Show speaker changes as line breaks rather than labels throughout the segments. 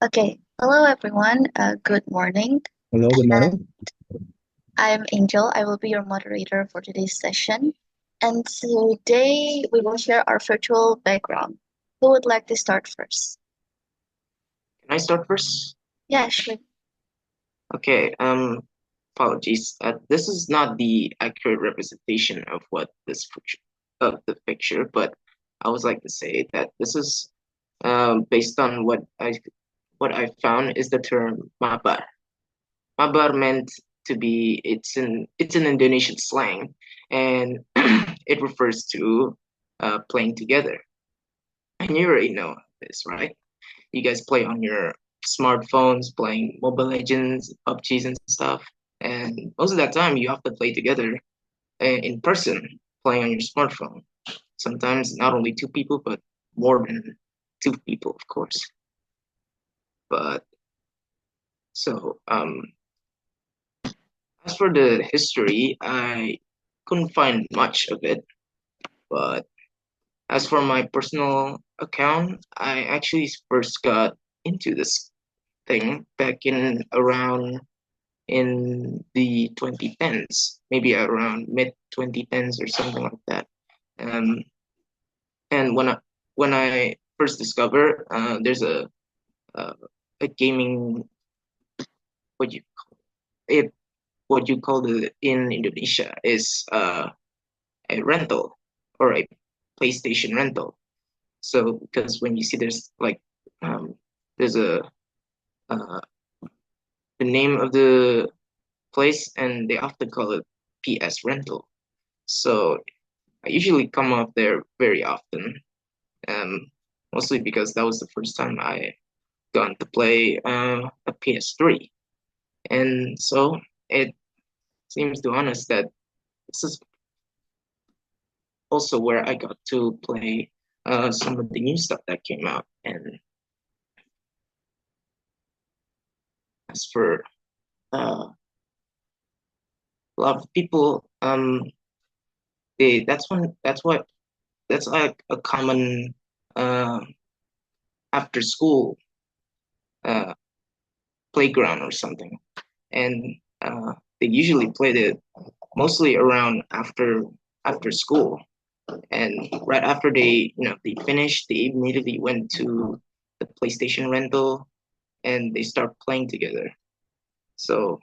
Okay, hello everyone. Good morning.
Hello, good
And
morning.
I'm Angel. I will be your moderator for today's session. And today we will share our virtual background. Who would like to start first?
Can I start first?
Yeah, sure.
Okay, apologies. This is not the accurate representation of what this picture of the picture, but I would like to say that this is based on what I found is the term mabar. Mabar meant to be it's an Indonesian slang, and it refers to playing together. And you already know this, right? You guys play on your smartphones, playing Mobile Legends, PUBGs and stuff. And most of that time, you have to play together in person, playing on your smartphone. Sometimes not only two people, but more than two people, of course. But so, as for the history, I couldn't find much of it. But as for my personal account, I actually first got into this thing back in the 2010s, maybe around mid 2010s or something like that. Um, and when I first discovered there's uh, a gaming what you it what you call it in Indonesia is a rental or a PlayStation rental. So because when you see um, there's a uh, the name of the place and they often call it PS rental. So I usually come up there very often, um, mostly because that was the first time I got to play a PS3. And so it seems to honest that this is also where I got to play some of the new stuff that came out. And as for a lot of people, that's like a common uh, after school uh, playground or something. And they usually played it mostly around after school. And right after they finished, they immediately went to the PlayStation rental and they start playing together. So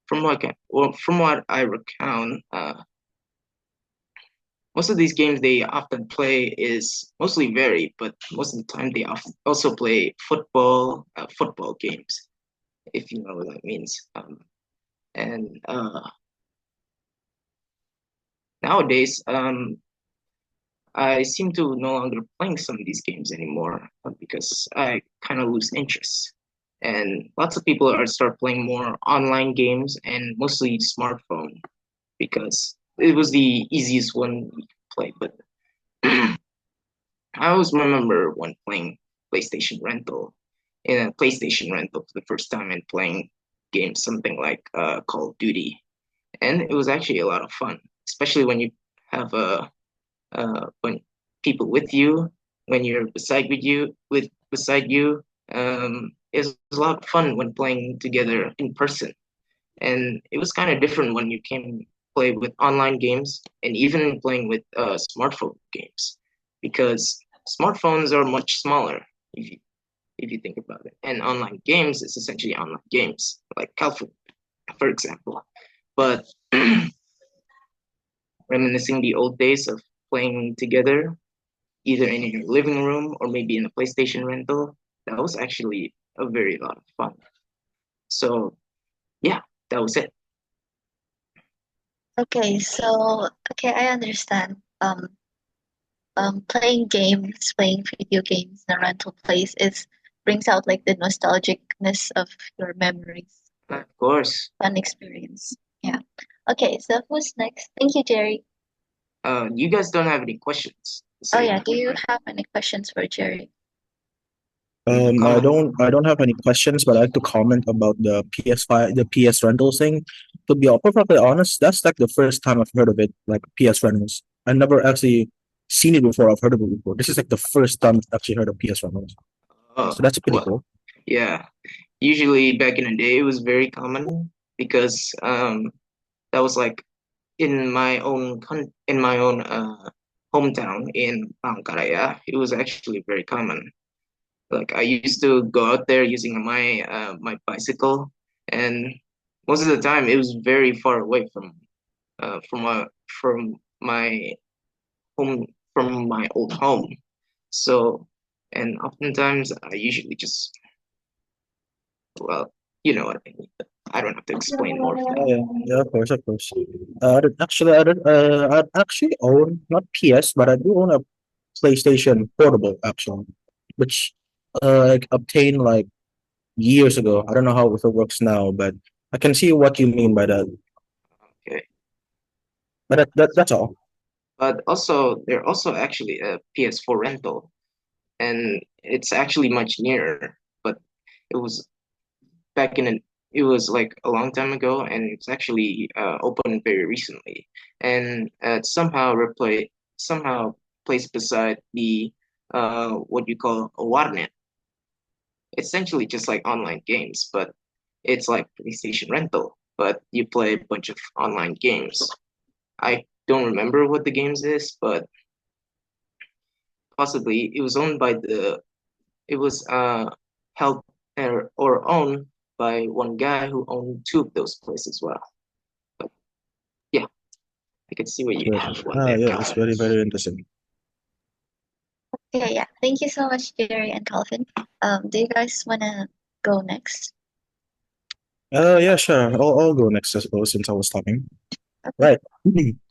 from what I recount, most of these games they often play is mostly varied, but most of the time they also play football games, if you know what that means. And nowadays, I seem to no longer playing some of these games anymore because I kind of lose interest. And lots of people are start playing more online games and mostly smartphone because it was the easiest one we could play. But I always remember when playing PlayStation rental in a PlayStation rental for the first time and playing games something like Call of Duty, and it was actually a lot of fun, especially when you have when people with you, when you're beside you. It's a lot of fun when playing together in person, and it was kind of different when you came play with online games and even playing with smartphone games, because smartphones are much smaller if you think about it, and online games is essentially online games like Calfor, for example. But reminiscing the old days of playing together either in your living room or maybe in a PlayStation rental. That was actually a very lot of fun. So yeah, that was it.
Okay, I understand. Playing games, playing video games in a rental place is brings out like the nostalgicness of your memories,
Of course.
fun experience. Yeah. Okay, so who's next? Thank you, Jerry.
You guys don't have any questions to
Oh
say,
yeah, do you have any questions for Jerry?
I
comment?
don't have any questions, but I'd like to comment about the PS5, the PS rentals thing. To be perfectly honest, that's like the first time I've heard of it, like PS rentals. I never actually seen it before. I've heard of it before. This is like the first time I've actually heard of PS rentals.
Oh,
So that's pretty
well,
cool.
yeah. Usually back in the day, it was very common because that was like in my own hometown in Palangkaraya. It was actually very common. Like I used to go out there using my bicycle, and most of the time it was very far away from my home from my old home. So, and oftentimes I usually just, well, you know what I mean. I don't have to explain more of that.
Yeah, yeah, yeah, of course, of course. I actually own not PS, but I do own a PlayStation Portable, actually, which like obtained like years ago. I don't know how if it works now, but I can see what you mean by that.
Okay.
But that's all.
But also, there also actually a PS4 rental, and it's actually much nearer. But it was back in it was like a long time ago, and it's actually opened very recently, and somehow placed beside the what you call a warnet. Essentially just like online games, but it's like PlayStation rental, but you play a bunch of online games. I don't remember what the games is, but possibly it was owned by the it was held or owned by one guy who owned two of those places as well. But yeah, I can see what you
Good.
have one
Ah,
there,
yeah, it's
Calvin.
very very interesting.
Okay, yeah. Thank you so much, Jerry and Calvin. Do you guys wanna go next?
Yeah, sure. I'll go next, I suppose, since I was talking.
Okay.
Right.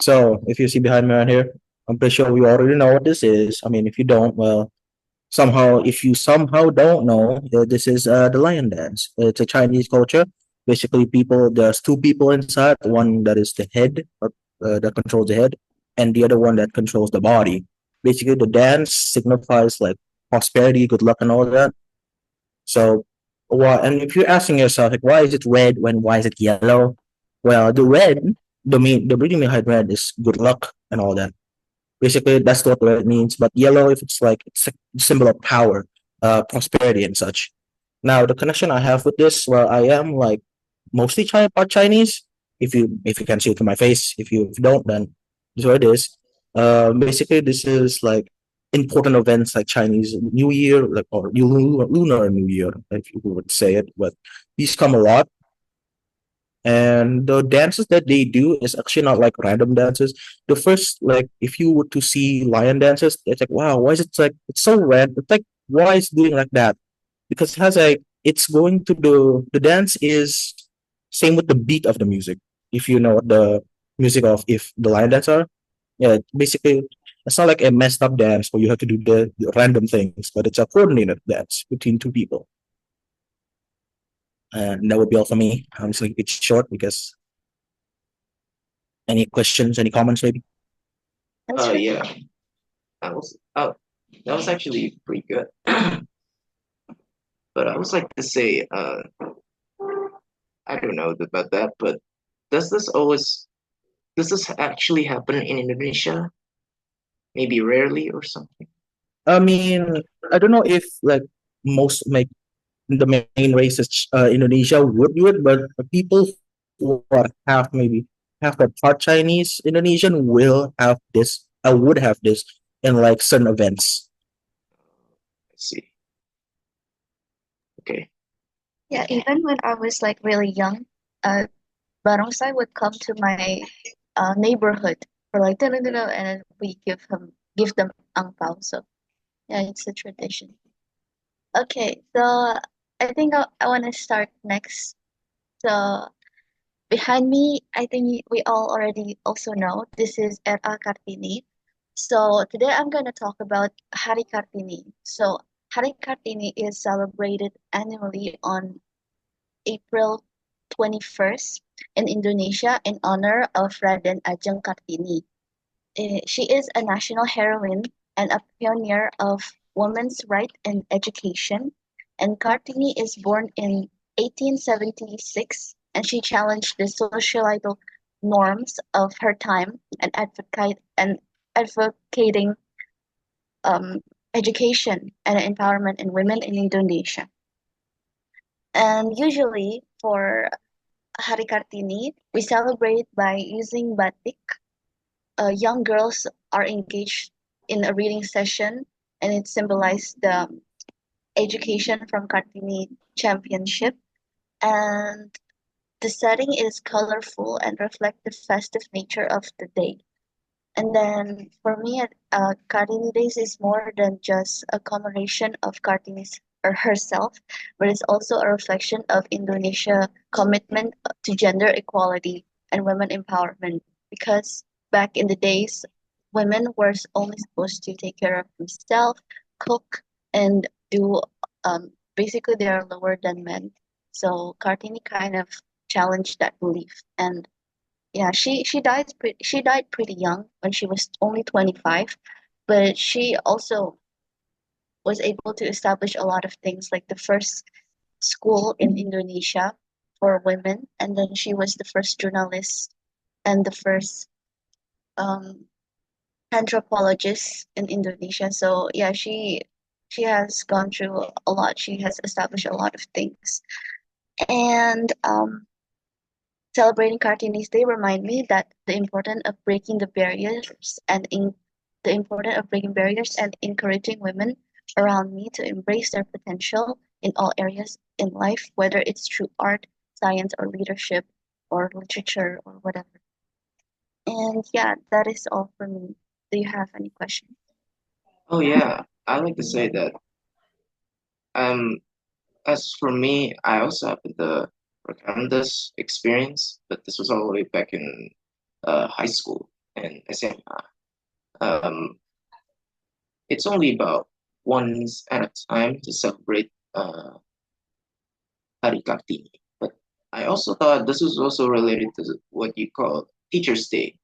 So if you see behind me right here, I'm pretty sure we already know what this is. I mean, if you don't, well, somehow, if you somehow don't know, this is the lion dance. It's a Chinese culture. Basically, there's two people inside. One that is the head, that controls the head, and the other one that controls the body. Basically, the dance signifies like prosperity, good luck, and all that. So, and if you're asking yourself, like, why is it red when why is it yellow? Well, the meaning behind red is good luck and all that. Basically, that's what red means. But yellow, if it's like it's a symbol of power, prosperity, and such. Now, the connection I have with this, well, I am like mostly part Chinese. If you can see it to my face, if you don't, then this is what it is. Basically, this is like important events like Chinese New Year, like or Lunar New Year, if you would say it. But these come a lot, and the dances that they do is actually not like random dances. The first, like, if you were to see lion dances, it's like, wow, why is it like it's so random? It's like, why is it doing like that? Because it has like it's going to the dance is same with the beat of the music. If you know what the music of if the lion dance are, yeah, basically it's not like a messed up dance where you have to do the random things, but it's a coordinated dance between two people. And that would be all for me. I'm just like it's short because any questions, any comments, maybe?
That's right.
Yeah, that was that was actually pretty good. But I would like to say, I don't know about that, but does this always does this actually happen in Indonesia? Maybe rarely or something.
I mean, I don't know if like most like the main races, Indonesia would do it, but the people who are half maybe half the part Chinese Indonesian will have this. I would have this in like certain events.
Let's see. Okay.
Yeah, even when I was like really young, Barongsai would come to my neighborhood for like and then we give them ang pao. So yeah, it's a tradition. Okay, so I think I want to start next. So behind me, I think we all already also know this is R.A. Kartini. So today I'm going to talk about Hari Kartini. So Hari Kartini is celebrated annually on April 21st in Indonesia in honor of Raden Ajeng Kartini. She is a national heroine and a pioneer of women's rights and education. And Kartini is born in 1876, and she challenged the societal norms of her time and advocating education and empowerment in women in Indonesia. And usually for Hari Kartini, we celebrate by using batik. Young girls are engaged in a reading session, and it symbolizes the education from Kartini Championship. And the setting is colorful and reflect the festive nature of the day. And then for me, Kartini Days is more than just a commemoration of Kartini's or herself, but it's also a reflection of Indonesia commitment to gender equality and women empowerment. Because back in the days, women were only supposed to take care of themselves, cook, and do basically they are lower than men. So Kartini kind of challenged that belief, and yeah, she died pretty young when she was only 25, but she also was able to establish a lot of things like the first school in Indonesia for women, and then she was the first journalist and the first um, anthropologist in Indonesia. So yeah, she has gone through a lot. She has established a lot of things, and celebrating Kartini's Day remind me that the importance of breaking barriers and encouraging women around me to embrace their potential in all areas in life, whether it's through art, science, or leadership, or literature, or whatever. And yeah, that is all for me. Do you have any questions?
Oh yeah, I like to say that um as for me, I also have the Rakandas experience, but this was all the way back in high school and SMA. Um, it's only about once at a time to celebrate Hari Kartini, but I also thought this was also related to what you call Teacher's Day,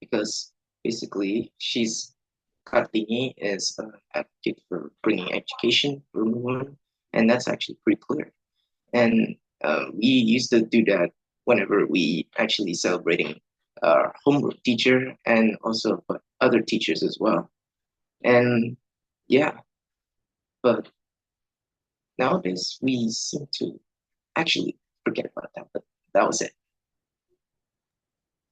because basically Kartini is an advocate for bringing education for women, and that's actually pretty clear. And we used to do that whenever we actually celebrating our homework teacher and also other teachers as well. And yeah, but nowadays we seem to actually forget about that. But that was it.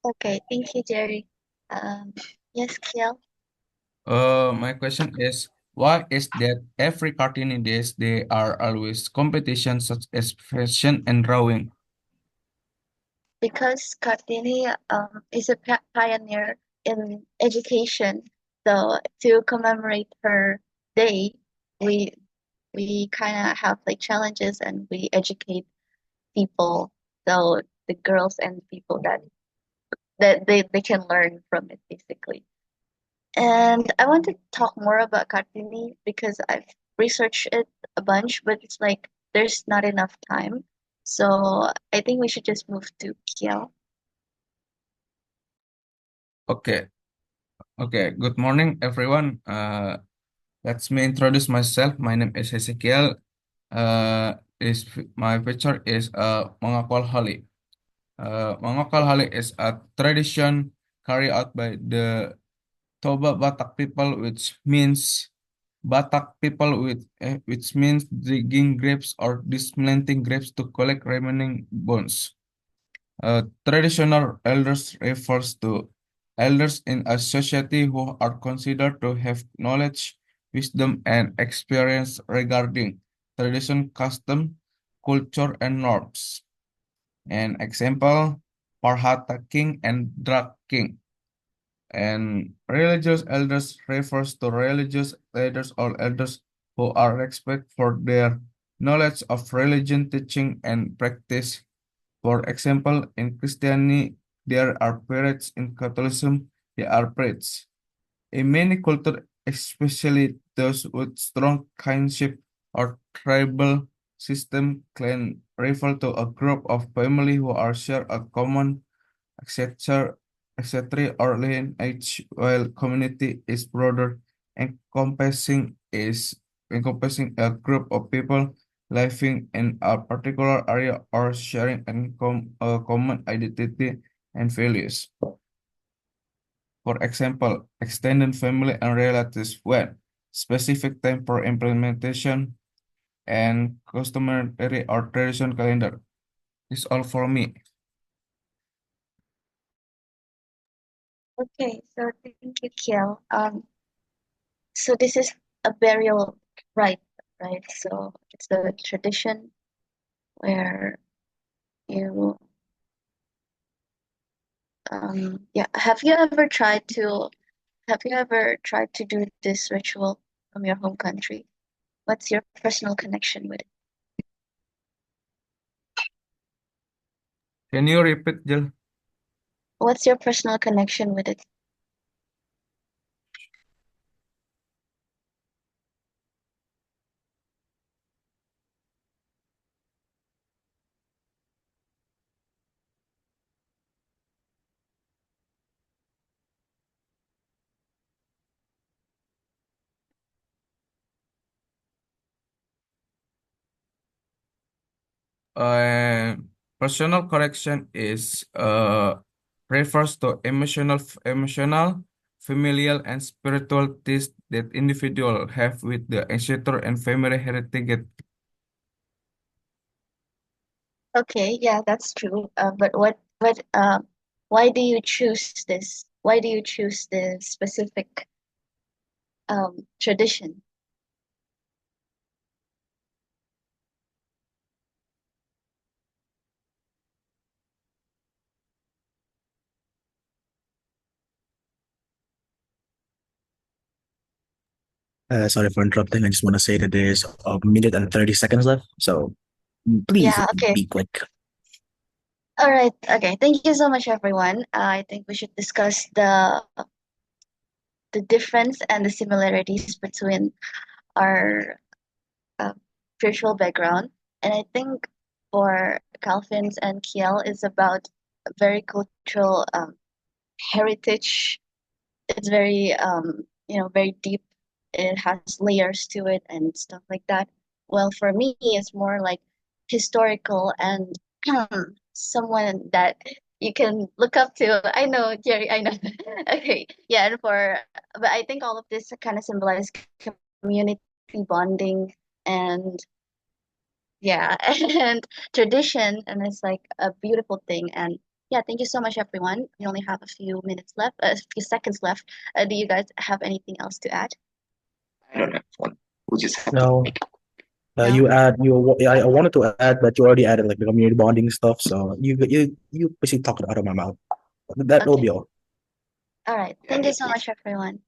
Okay, thank you, Jerry. Um, yes, Kiel.
My question is, why is that every cartoon days there are always competitions such as fashion and drawing?
Because Kartini is a pioneer in education. So to commemorate her day, we we kind of have like challenges and we educate people. So the girls and people that they can learn from it basically. And I want to talk more about Kartini because I've researched it a bunch, but it's like there's not enough time. So I think we should just move to Kiel.
Okay, okay. Good morning, everyone. Let me introduce myself. My name is Ezekiel. My picture is Mangakol Holi. Mangakol Holi is a tradition carried out by the Toba Batak people, which means digging grapes or dismantling grapes to collect remaining bones. Traditional elders refers to elders in a society who are considered to have knowledge, wisdom, and experience regarding tradition, custom, culture, and norms. An example, Parhata King and Drak King. And religious elders refers to religious leaders or elders who are respected for their knowledge of religion, teaching, and practice. For example, in Christianity, there are priests. In Catholicism, there are priests. In many cultures, especially those with strong kinship or tribal system, clan refer to a group of family who are share a common etc., etc., or lineage, while community is broader, encompassing a group of people living in a particular area or sharing a common identity and values. For example, extended family and relatives when specific time for implementation and customary or tradition calendar. This all for me.
Okay, so thank you, Kiel. So this is a burial rite, right? So it's a tradition where you yeah. Have you ever tried to do this ritual from your home country? What's your personal connection with it?
Can you repeat, Jill?
What's your personal connection with it?
Uh, Personal correction is refers to emotional, familial, and spiritual ties that individual have with the ancestor and family heritage.
Okay, yeah, that's true. But why do you choose this? Why do you choose this specific tradition?
Sorry for interrupting. I just want to say that there's a minute and 30 seconds left. So please
Yeah, okay.
be quick.
All right. Okay. Thank you so much, everyone. I think we should discuss the difference and the similarities between our uh, spiritual background. And I think for Calvin's and Kiel is about very cultural heritage. It's very very deep. It has layers to it and stuff like that. Well, for me, it's more like historical and someone that you can look up to. I know, Jerry, I know. Okay, yeah, but I think all of this kind of symbolize community bonding and yeah, and tradition, and it's like a beautiful thing. And yeah, thank you so much, everyone. We only have a few minutes left, a few seconds left. Do you guys have anything else to add?
I don't have one. We'll just have to
No,
make
No?
you add you. I wanted to add, but you already added like the community bonding stuff. So you basically talked out of my mouth. That will
Okay.
be all.
All right.
yeah,
Thank you
me
so
too.
much, everyone.